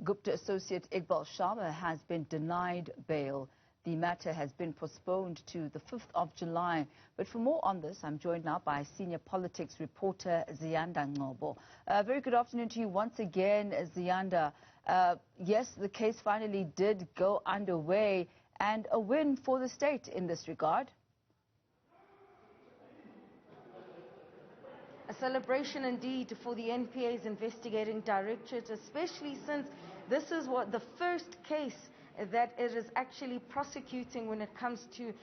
Gupta associate Iqbal Sharma has been denied bail. The matter has been postponed to the 5th of July. But for more on this, I'm joined now by senior politics reporter Ziyanda Ngcobo. Very good afternoon to you once again, Ziyanda. Yes, the case finally did go underway, and a win for the state in this regard. A celebration indeed for the NPA's investigating directorate, especially since this is the first case that it is actually prosecuting when it comes to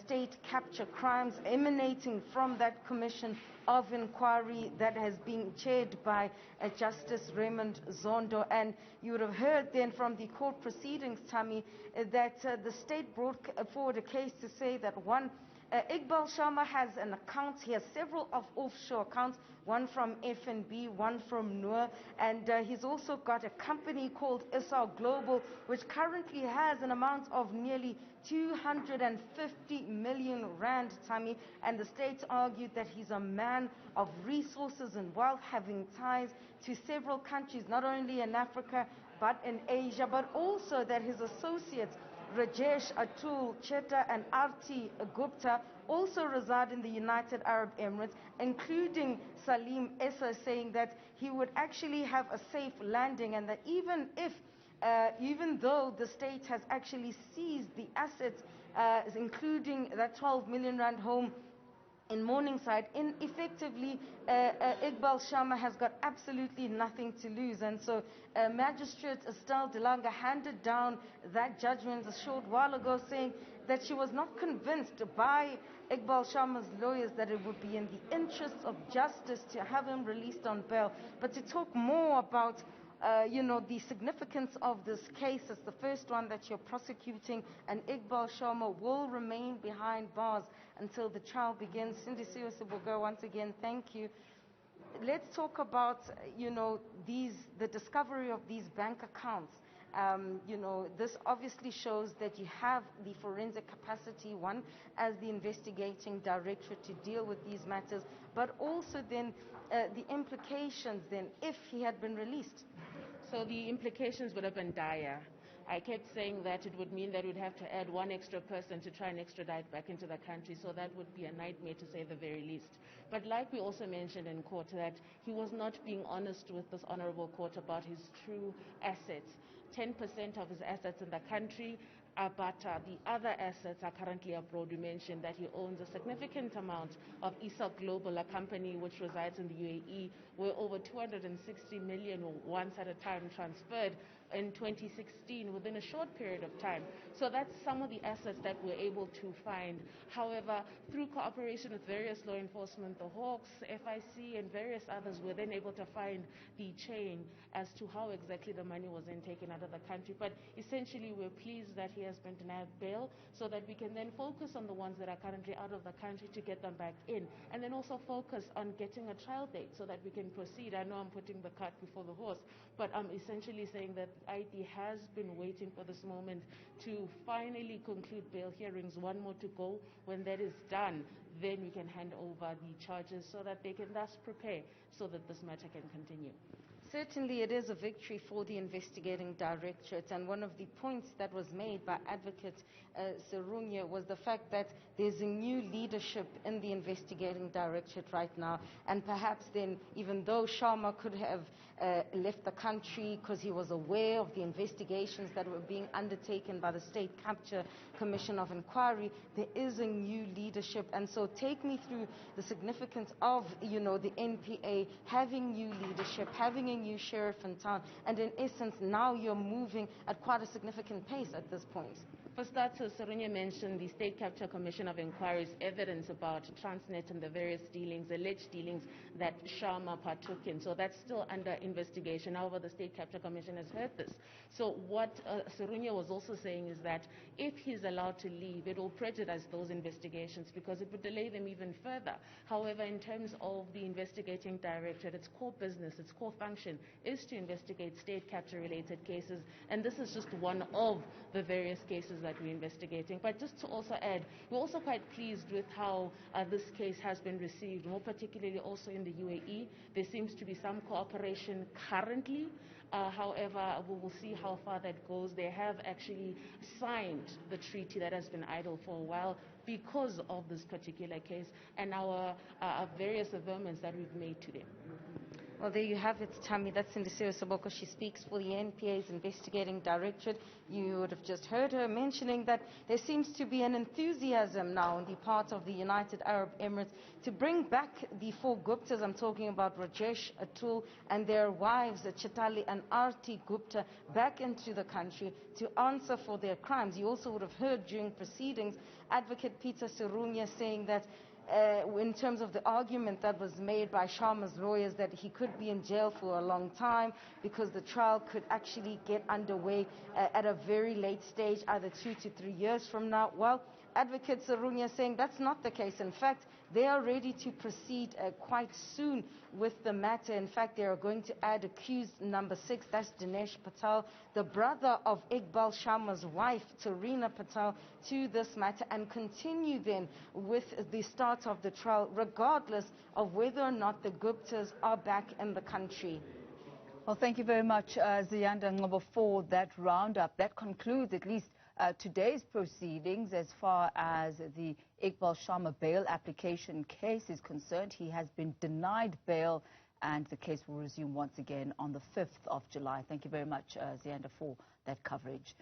state capture crimes emanating from that commission of inquiry that has been chaired by Justice Raymond Zondo. And you would have heard then from the court proceedings, Tammy, that the state brought forward a case to say that Iqbal Sharma has an account. He has several offshore accounts, one from FNB, one from Noor, and he's also got a company called Ziyanda Ngcobo, which currently has an amount of nearly 250 million rand, Tammy, and the state argued that he's a man of resources and wealth, having ties to several countries, not only in Africa, but in Asia, but also that his associates Rajesh Atul Cheta and Arti Gupta also reside in the United Arab Emirates, including Salim Essa, saying that he would actually have a safe landing, and that even though the state has actually seized the assets, including that 12 million rand home in Morningside, effectively Iqbal Sharma has got absolutely nothing to lose. And so Magistrate Estelle Delanga handed down that judgment a short while ago, saying that she was not convinced by Iqbal Sharma's lawyers that it would be in the interests of justice to have him released on bail. But to talk more about the significance of this case, is the first one that you're prosecuting, and Iqbal Sharma will remain behind bars until the trial begins. Cindy will go once again. Thank you. Let's talk about, the discovery of these bank accounts. This obviously shows that you have the forensic capacity, one, as the investigating directorate to deal with these matters, but also then the implications then if he had been released. So the implications would have been dire. I kept saying that it would mean that we'd have to add one extra person to try and extradite back into the country, so that would be a nightmare to say the very least. But like we also mentioned in court, that he was not being honest with this honorable court about his true assets. 10% of his assets in the country, but the other assets are currently abroad. We mentioned that he owns a significant amount of Ziyanda Ngcobo, a company which resides in the UAE, where over 260 million once at a time transferred in 2016 within a short period of time. So that's some of the assets that we're able to find. However, through cooperation with various law enforcement, the Hawks, FIC, and various others, we're then able to find the chain as to how exactly the money was then taken out of the country. But essentially, we're pleased that he has been denied bail, so that we can then focus on the ones that are currently out of the country to get them back in, and then also focus on getting a trial date so that we can proceed. I know I'm putting the cart before the horse, but I'm essentially saying that ID has been waiting for this moment to finally conclude bail hearings. One more to go. When that is done, then we can hand over the charges so that they can thus prepare so that this matter can continue. Certainly it is a victory for the investigating directorate, and one of the points that was made by Advocate Serunya was the fact that there's a new leadership in the investigating directorate right now, and perhaps then, even though Sharma could have left the country because he was aware of the investigations that were being undertaken by the State Capture Commission of Inquiry, there is a new leadership. And so take me through the significance of, the NPA having new leadership, having a new sheriff in town, and in essence now you're moving at quite a significant pace at this point. For starters, Serunya mentioned the State Capture Commission of Inquiry's evidence about Transnet and the various dealings, alleged dealings that Sharma partook in. So that's still under investigation. However, the State Capture Commission has heard this. So what Serunya was also saying is that if he's allowed to leave, it will prejudice those investigations because it would delay them even further. However, in terms of the investigating directorate, its core business, its core function is to investigate state capture related cases, and this is just one of the various cases that we're investigating. But just to also add, we're also quite pleased with how this case has been received, more particularly also in the UAE. There seems to be some cooperation extradition currently. However, we will see how far that goes. They have actually signed the treaty that has been idle for a while because of this particular case and our various averments that we've made to them. Well, there you have it, Tammy. That's Ndisiro Soboko. She speaks for the NPA's investigating directorate. You would have just heard her mentioning that there seems to be an enthusiasm now on the part of the United Arab Emirates to bring back the 4 Guptas. I'm talking about Rajesh, Atul, and their wives, Chitali and Arti Gupta, back into the country to answer for their crimes. You also would have heard during proceedings Advocate Peter Serunya saying that in terms of the argument that was made by Sharma's lawyers that he could be in jail for a long time because the trial could actually get underway at a very late stage, either 2 to 3 years from now. Well, Advocate Serunya saying that's not the case. In fact, they are ready to proceed quite soon with the matter. In fact, they are going to add accused number 6, that's Dinesh Patel, the brother of Iqbal Sharma's wife, Tarina Patel, to this matter and continue then with the start of the trial, regardless of whether or not the Guptas are back in the country. Well, thank you very much, Ziyanda Ngcobo, for that roundup. That concludes at least today's proceedings as far as the Iqbal Sharma bail application case is concerned. He has been denied bail and the case will resume once again on the 5th of July. Thank you very much, Ziyanda, for that coverage.